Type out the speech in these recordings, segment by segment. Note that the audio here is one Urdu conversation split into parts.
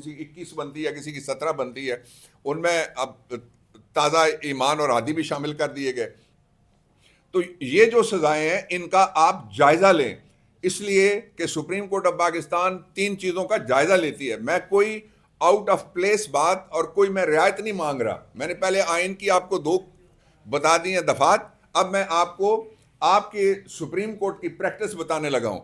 کسی کی 21 بنتی ہے، کسی کی 17 بنتی ہے، ان میں اب تازہ ایمان اور عادی بھی شامل کر دیے گئے. تو یہ جو سزائیں ہیں ان کا آپ جائزہ لیں، اس لیے کہ سپریم کورٹ آف پاکستان 3 چیزوں کا جائزہ لیتی ہے. میں کوئی آؤٹ آف پلیس بات اور کوئی میں رعایت نہیں مانگ رہا. میں نے پہلے آئین کی آپ کو 2 بتا دی ہیں دفعات. اب میں آپ کو آپ کے سپریم کورٹ کی پریکٹس بتانے لگا ہوں.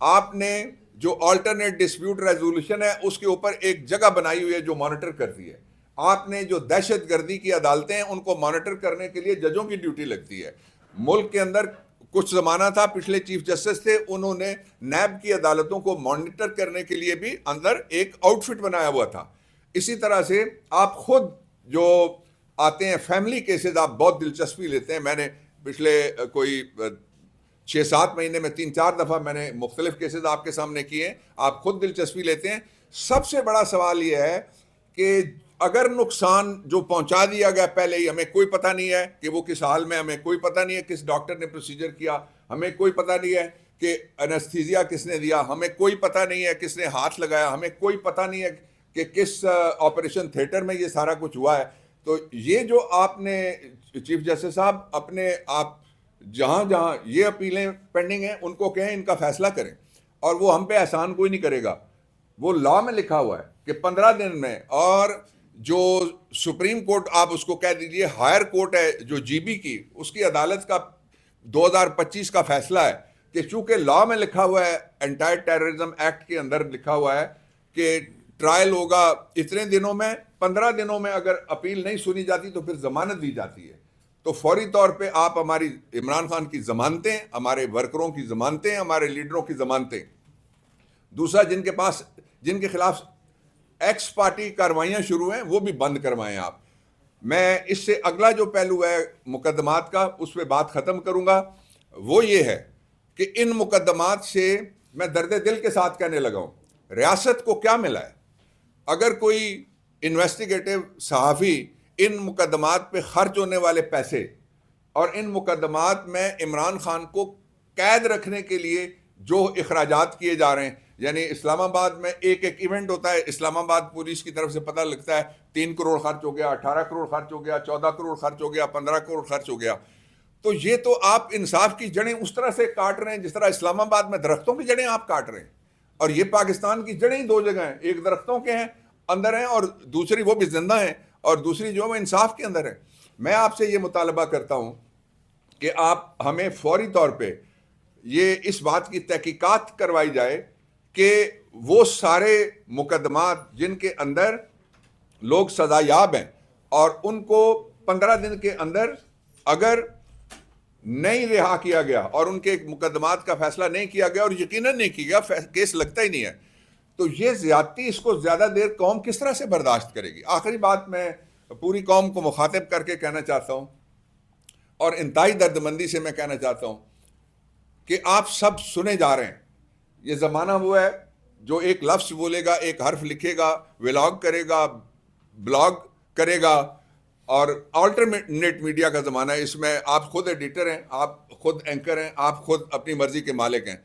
آپ نے جو آلٹرنیٹ ڈسپیوٹ ریزولوشن ہے اس کے اوپر ایک جگہ بنائی ہوئی ہے جو مانیٹر کرتی ہے. آپ نے جو دہشت گردی کی عدالتیں ہیں ان کو مانیٹر کرنے کے لیے ججوں کی ڈیوٹی لگتی ہے. ملک کے اندر کچھ زمانہ تھا، پچھلے چیف جسٹس تھے، انہوں نے نیب کی عدالتوں کو مانیٹر کرنے کے لیے بھی اندر ایک آؤٹ فٹ بنایا ہوا تھا. اسی طرح سے آپ خود جو آتے ہیں فیملی کیسز آپ بہت دلچسپی لیتے ہیں. میں نے پچھلے کوئی 6-7 مہینے میں 3-4 دفعہ میں نے مختلف کیسز آپ کے سامنے کیے ہیں. آپ خود دلچسپی لیتے ہیں. سب سے بڑا سوال یہ ہے کہ اگر نقصان جو پہنچا دیا گیا پہلے ہی، ہمیں کوئی پتہ نہیں ہے کہ وہ کس حال میں، ہمیں کوئی پتہ نہیں ہے کس ڈاکٹر نے پروسیجر کیا، ہمیں کوئی پتہ نہیں ہے کہ انستھیزیا کس نے دیا، ہمیں کوئی پتہ نہیں ہے کس نے ہاتھ لگایا، ہمیں کوئی پتہ نہیں ہے کہ کس آپریشن تھیٹر میں یہ سارا کچھ ہوا ہے. تو یہ جو آپ نے چیف جسٹس صاحب اپنے آپ جہاں جہاں یہ اپیلیں پینڈنگ ہیں ان کو کہیں ان کا فیصلہ کریں، اور وہ ہم پہ احسان کوئی نہیں کرے گا. وہ لا میں لکھا ہوا ہے کہ 15 دن میں، اور جو سپریم کورٹ آپ اس کو کہہ دیجئے ہائر کورٹ ہے جو جی بی کی، اس کی عدالت کا 2025 کا فیصلہ ہے کہ چونکہ لا میں لکھا ہوا ہے، انٹائر ٹیررزم ایکٹ کے اندر لکھا ہوا ہے کہ ٹرائل ہوگا اتنے دنوں میں، 15 دنوں میں اگر اپیل نہیں سنی جاتی تو پھر ضمانت دی جاتی ہے. تو فوری طور پہ آپ ہماری عمران خان کی ضمانتیں، ہمارے ورکروں کی ضمانتیں، ہمارے لیڈروں کی ضمانتیں. دوسرا، جن کے خلاف ایکس پارٹی کاروائیاں شروع ہیں وہ بھی بند کروائیں آپ. میں اس سے اگلا جو پہلو ہے مقدمات کا، اس پہ بات ختم کروں گا. وہ یہ ہے کہ ان مقدمات سے میں درد دل کے ساتھ کہنے لگا ہوں، ریاست کو کیا ملا ہے؟ اگر کوئی انویسٹیگیٹو صحافی ان مقدمات پہ خرچ ہونے والے پیسے اور ان مقدمات میں عمران خان کو قید رکھنے کے لیے جو اخراجات کیے جا رہے ہیں، یعنی اسلام آباد میں ایک ایونٹ ہوتا ہے، اسلام آباد پولیس کی طرف سے پتہ لگتا ہے 3 کروڑ خرچ ہو گیا، 18 کروڑ خرچ ہو گیا، 14 کروڑ خرچ ہو گیا، 15 کروڑ خرچ ہو گیا. تو یہ تو آپ انصاف کی جڑیں اس طرح سے کاٹ رہے ہیں جس طرح اسلام آباد میں درختوں کی جڑیں آپ کاٹ رہے ہیں. اور یہ پاکستان کی جڑیں 2 جگہ ہیں، ایک درختوں کے ہیں اندر ہیں اور دوسری وہ بھی زندہ ہیں، اور دوسری جو ہے انصاف کے اندر ہے. میں آپ سے یہ مطالبہ کرتا ہوں کہ آپ ہمیں فوری طور پہ یہ اس بات کی تحقیقات کروائی جائے کہ وہ سارے مقدمات جن کے اندر لوگ سزا یاب ہیں اور ان کو 15 دن کے اندر اگر نہیں رہا کیا گیا اور ان کے مقدمات کا فیصلہ نہیں کیا گیا، اور یقیناً نہیں کیا گیا، کیس لگتا ہی نہیں ہے، تو یہ زیادتی اس کو زیادہ دیر قوم کس طرح سے برداشت کرے گی؟ آخری بات میں پوری قوم کو مخاطب کر کے کہنا چاہتا ہوں، اور انتہائی دردمندی سے میں کہنا چاہتا ہوں کہ آپ سب سنے جا رہے ہیں. یہ زمانہ وہ ہے جو ایک لفظ بولے گا، ایک حرف لکھے گا، ولاگ کرے گا، بلاگ کرے گا، اور آلٹرنیٹ میڈیا کا زمانہ ہے. اس میں آپ خود ایڈیٹر ہیں، آپ خود اینکر ہیں، آپ خود اپنی مرضی کے مالک ہیں.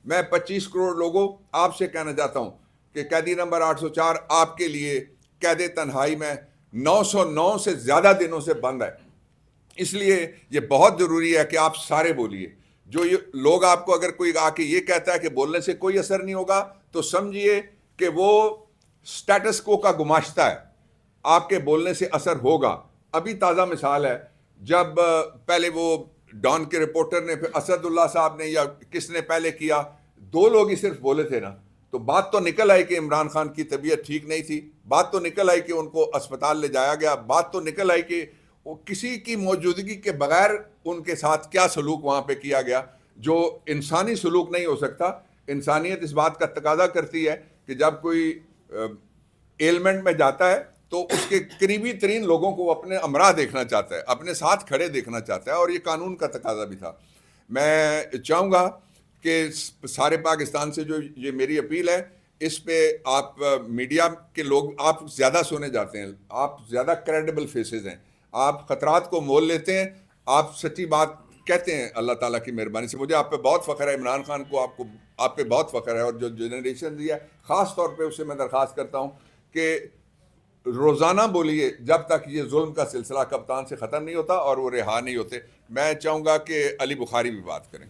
میں 25 کروڑ لوگوں آپ سے کہنا چاہتا ہوں کہ قیدی نمبر 804 آپ کے لیے قید تنہائی میں 909 سے زیادہ دنوں سے بند ہے. اس لیے یہ بہت ضروری ہے کہ آپ سارے بولیے. جو یہ لوگ آپ کو اگر کوئی آ کے یہ کہتا ہے کہ بولنے سے کوئی اثر نہیں ہوگا، تو سمجھیے کہ وہ سٹیٹس کو کا گماشتہ ہے. آپ کے بولنے سے اثر ہوگا. ابھی تازہ مثال ہے، جب پہلے وہ ڈان کے رپورٹر نے، پھر اسد اللہ صاحب نے، یا کس نے پہلے کیا، 2 لوگ ہی صرف بولے تھے نا، تو بات تو نکل آئی کہ عمران خان کی طبیعت ٹھیک نہیں تھی، بات تو نکل آئی کہ ان کو اسپتال لے جایا گیا، بات تو نکل آئی کہ کسی کی موجودگی کے بغیر ان کے ساتھ کیا سلوک وہاں پہ کیا گیا، جو انسانی سلوک نہیں ہو سکتا. انسانیت اس بات کا تقاضا کرتی ہے کہ جب کوئی ایلمنٹ میں جاتا ہے تو اس کے قریبی ترین لوگوں کو اپنے امراء دیکھنا چاہتا ہے، اپنے ساتھ کھڑے دیکھنا چاہتا ہے، اور یہ قانون کا تقاضا بھی تھا. میں چاہوں گا کہ سارے پاکستان سے جو یہ میری اپیل ہے، اس پہ آپ میڈیا کے لوگ، آپ زیادہ سنے جاتے ہیں، آپ زیادہ کریڈیبل فیسز ہیں، آپ خطرات کو مول لیتے ہیں، آپ سچی بات کہتے ہیں. اللہ تعالیٰ کی مہربانی سے مجھے آپ پہ بہت فخر ہے، عمران خان کو آپ پہ بہت فخر ہے، اور جو جنریشن دی ہے خاص طور پہ اس سے میں درخواست کرتا ہوں کہ روزانہ بولیے جب تک یہ ظلم کا سلسلہ کپتان سے ختم نہیں ہوتا اور وہ رہا نہیں ہوتے. میں چاہوں گا کہ علی بخاری بھی بات کریں.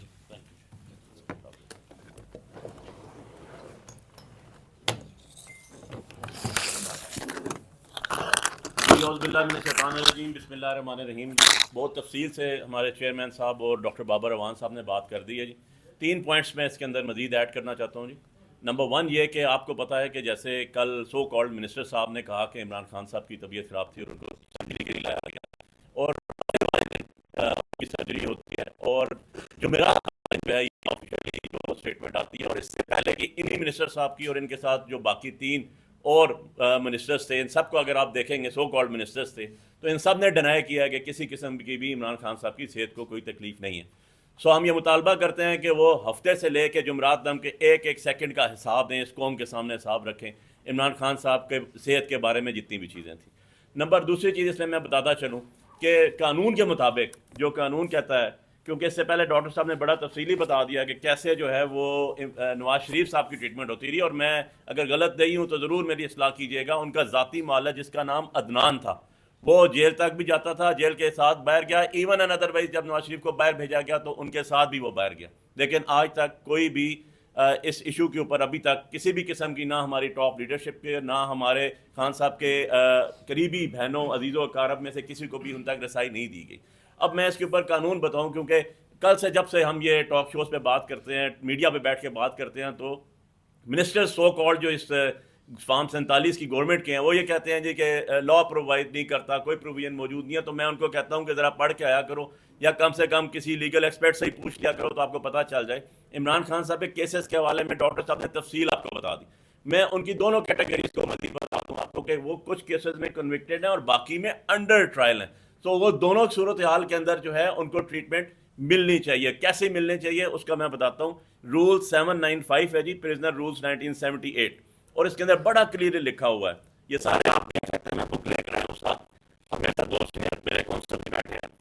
اعوذ باللہ من الشیطان الرجیم، بسم اللہ الرحمن الرحیم. بہت تفصیل سے ہمارے چیئرمین صاحب اور ڈاکٹر بابر اعوان صاحب نے بات کر دی ہے جی. 3 پوائنٹس میں اس کے اندر مزید ایڈ کرنا چاہتا ہوں جی. نمبر 1 یہ کہ آپ کو پتہ ہے کہ جیسے کل سو کالڈ منسٹر صاحب نے کہا کہ عمران خان صاحب کی طبیعت خراب تھی اور ان کو سرجری کے لیے لایا گیا اور کی سرجری ہوتی ہے. اور جو میرا جو ہے آفیشلی جو اسٹیٹمنٹ آتی ہے اور اس سے پہلے کہ انہی منسٹر صاحب کی اور ان کے ساتھ جو باقی 3 اور منسٹرز تھے، ان سب کو اگر آپ دیکھیں گے سو کالڈ منسٹرز تھے، تو ان سب نے ڈینائی کیا کہ کسی قسم کی بھی عمران خان صاحب کی صحت کو کوئی تکلیف نہیں ہے. سو ہم یہ مطالبہ کرتے ہیں کہ وہ ہفتے سے لے کے جمعرات دم کے ایک ایک سیکنڈ کا حساب دیں، اس قوم کے سامنے حساب رکھیں عمران خان صاحب کے صحت کے بارے میں جتنی بھی چیزیں تھیں. دوسری چیز اس میں بتاتا چلوں کہ قانون کے مطابق جو قانون کہتا ہے، کیونکہ اس سے پہلے ڈاکٹر صاحب نے بڑا تفصیلی بتا دیا کہ کیسے جو ہے وہ نواز شریف صاحب کی ٹریٹمنٹ ہوتی رہی، اور میں اگر غلط نہیں ہوں تو ضرور میری اصلاح کیجیے گا. ان کا ذاتی معالج جس کا نام عدنان تھا، وہ جیل تک بھی جاتا تھا، جیل کے ساتھ باہر گیا، ایون ان ادر وائز جب نواز شریف کو باہر بھیجا گیا تو ان کے ساتھ بھی وہ باہر گیا. لیکن آج تک کوئی بھی اس ایشو کے اوپر ابھی تک کسی بھی قسم کی نہ ہماری ٹاپ لیڈرشپ کے نہ ہمارے خان صاحب کے قریبی بہنوں عزیزوں اقارب میں سے کسی کو بھی ان تک رسائی نہیں دی گئی. اب میں اس کے اوپر قانون بتاؤں، کیونکہ کل سے جب سے ہم یہ ٹاک شوز پہ بات کرتے ہیں، میڈیا پہ بیٹھ کے بات کرتے ہیں، تو منسٹر سو کالڈ جو اس فارم 47 کی گورنمنٹ کے ہیں، وہ یہ کہتے ہیں جی کہ لا پرووائڈ نہیں کرتا، کوئی پروویژن موجود نہیں ہے. تو میں ان کو کہتا ہوں کہ ذرا پڑھ کے آیا کرو، یا کم سے کم کسی لیگل ایکسپرٹ سے ہی پوچھ لیا کرو تو آپ کو پتہ چل جائے. عمران خان صاحب کے کیسز کے حوالے میں ڈاکٹر صاحب نے تفصیل آپ کو بتا دی. میں ان کی دونوں کیٹیگریز کو مزید بتا دوں آپ کو کہ وہ کچھ کیسز میں کنوکٹڈ ہیں اور باقی میں انڈر ٹرائل ہیں. تو وہ دونوں صورتحال کے اندر جو ہے ان کو ٹریٹمنٹ ملنی چاہیے. کیسے ملنی چاہیے اس کا میں بتاتا ہوں. رول 795 ہے جی، پرزنر رولز 1978، اور اس کے اندر بڑا کلیئرلی لکھا ہوا ہے. یہ سارے آپ دیکھ سکتے ہیں، میں بک لے کر آیا ہوں ساتھ. اب میرے دوست نے میرے کونسل بھی بیٹھے ہیں.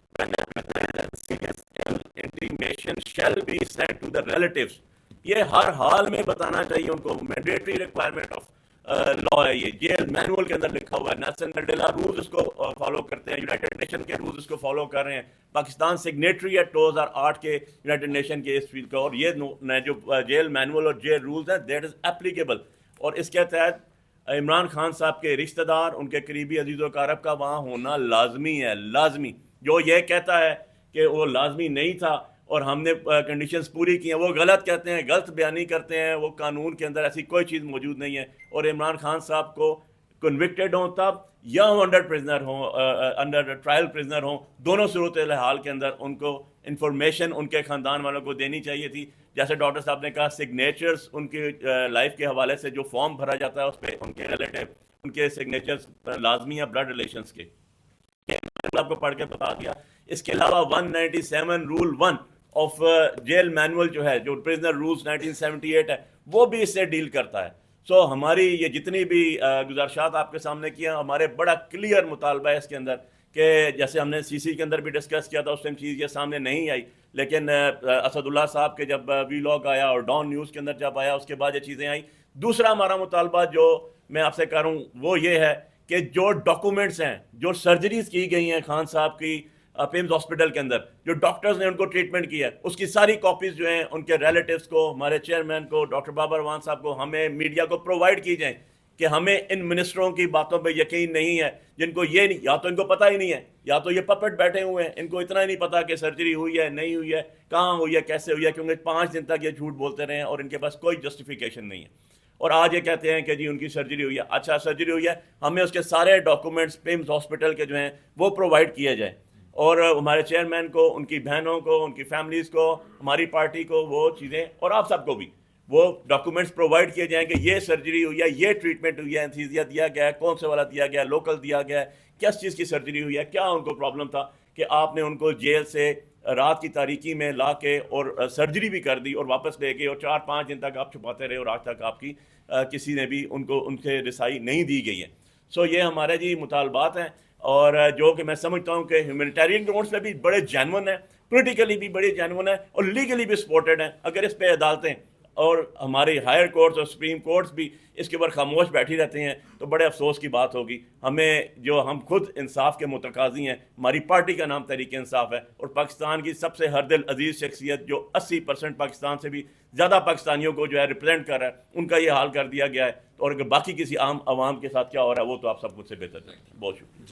Intimation shall be sent to the relatives. یہ ہر حال میں بتانا چاہیے ان کو، مینڈیٹری ریکوائرمنٹ آف لا ہے. یہ جیل مینول کے اندر لکھا ہوا ہے. نیلسن منڈیلا رولز اس کو فالو کرتے ہیں، یونائٹڈ نیشن کے رولز اس کو فالو کر رہے ہیں. پاکستان سگنیٹری ہے 2008 کے یونائٹڈ نیشن کے اس فیلڈ کا، اور یہ جو جیل مینول اور جیل رولز ہیں دیٹ از اپلیکیبل. اور اس کے تحت عمران خان صاحب کے رشتہ دار، ان کے قریبی عزیز و اقارب کا وہاں ہونا لازمی ہے. لازمی. جو یہ کہتا ہے کہ وہ لازمی نہیں تھا اور ہم نے کنڈیشنز پوری کی ہیں، وہ غلط کہتے ہیں، غلط بیانی کرتے ہیں. وہ قانون کے اندر ایسی کوئی چیز موجود نہیں ہے. اور عمران خان صاحب کو کنوکٹڈ ہوں تب یا انڈر پرزنر ہوں، انڈر ٹرائل پرزنر ہوں، دونوں صورتحال کے اندر ان کو انفارمیشن ان کے خاندان والوں کو دینی چاہیے تھی. جیسے ڈاکٹر صاحب نے کہا، سگنیچرز ان کی لائف کے حوالے سے جو فارم بھرا جاتا ہے اس پہ ان کے ریلیٹیو ان کے سگنیچرز لازمی ہیں بلڈ ریلیشنز کے. آپ کو پڑھ کے بتا دیا. اس کے علاوہ 197 رول 1 آف جیل مینول جو ہے، جو پرزنر رولز 1978 ہے، وہ بھی اس سے ڈیل کرتا ہے. سو ہماری یہ جتنی بھی گزارشات آپ کے سامنے کی ہیں، ہمارے بڑا کلیئر مطالبہ ہے اس کے اندر کہ جیسے ہم نے سی سی کے اندر بھی ڈسکس کیا تھا، اس ٹائم چیز یہ سامنے نہیں آئی، لیکن اسد اللہ صاحب کے جب وی لاگ آیا اور ڈان نیوز کے اندر جب آیا، اس کے بعد یہ چیزیں آئیں. دوسرا ہمارا مطالبہ جو میں آپ سے کروں وہ یہ ہے کہ جو ڈاکومنٹس ہیں، جو سرجریز کی گئی ہیں خان صاحب کی پیمز ہاسپٹل کے اندر، جو ڈاکٹرز نے ان کو ٹریٹمنٹ کیا ہے، اس کی ساری کاپیز جو ہیں ان کے ریلیٹیوز کو، ہمارے چیئرمین کو، ڈاکٹر بابر اعوان صاحب کو، ہمیں میڈیا کو پرووائڈ کی جائیں. کہ ہمیں ان منسٹروں کی باتوں پہ یقین نہیں ہے جن کو یہ نہیں، یا تو ان کو پتہ ہی نہیں ہے، یا تو یہ پپٹ بیٹھے ہوئے ہیں، ان کو اتنا ہی نہیں پتا کہ سرجری ہوئی ہے نہیں ہوئی ہے، کہاں ہوئی ہے، کیسے ہوئی ہے، کیونکہ 5 دن تک یہ جھوٹ بولتے رہے ہیں اور ان کے پاس کوئی جسٹیفیکیشن نہیں ہے. اور آج یہ کہتے ہیں کہ جی ان کی سرجری ہوئی ہے. اچھا سرجری ہوئی ہے، ہمیں اس کے سارے ڈاکومنٹس پیمز ہاسپٹل کے جو ہیں وہ پرووائڈ کیے جائیں. اور ہمارے چیئرمین کو، ان کی بہنوں کو، ان کی فیملیز کو، ہماری پارٹی کو وہ چیزیں، اور آپ سب کو بھی وہ ڈاکومنٹس پرووائڈ کیے جائیں کہ یہ سرجری ہوئی ہے، یہ ٹریٹمنٹ ہوئی ہے، انتھیزیا دیا گیا ہے، کون سے والا دیا گیا ہے، لوکل دیا گیا ہے، کس چیز کی سرجری ہوئی ہے، کیا ان کو پرابلم تھا کہ آپ نے ان کو جیل سے رات کی تاریکی میں لا کے اور سرجری بھی کر دی اور واپس لے گئے، اور 4-5 دن تک آپ چھپاتے رہے اور آج تک آپ کی کسی نے بھی ان کو ان سے رسائی نہیں دی گئی ہے. سو یہ ہمارے جی مطالبات ہیں، اور جو کہ میں سمجھتا ہوں کہ ہیومینیٹیرین گراؤنڈس پہ بھی بڑے جینون ہیں، پولیٹیکلی بھی بڑے جینون ہیں، اور لیگلی بھی سپورٹڈ ہیں. اگر اس پہ عدالتیں اور ہماری ہائر کورٹس اور سپریم کورٹس بھی اس کے اوپر خاموش بیٹھی رہتے ہیں تو بڑے افسوس کی بات ہوگی. ہم خود انصاف کے متقاضی ہیں. ہماری پارٹی کا نام تحریک انصاف ہے اور پاکستان کی سب سے ہر دل عزیز شخصیت جو 80% پاکستان سے بھی زیادہ پاکستانیوں کو جو ہے ریپرزینٹ کر رہا ہے, ان کا یہ حال کر دیا گیا ہے. اور باقی کسی عام عوام کے ساتھ کیا ہو رہا ہے وہ تو آپ سب مجھ سے بہتر جانتے ہیں. بہت شکریہ.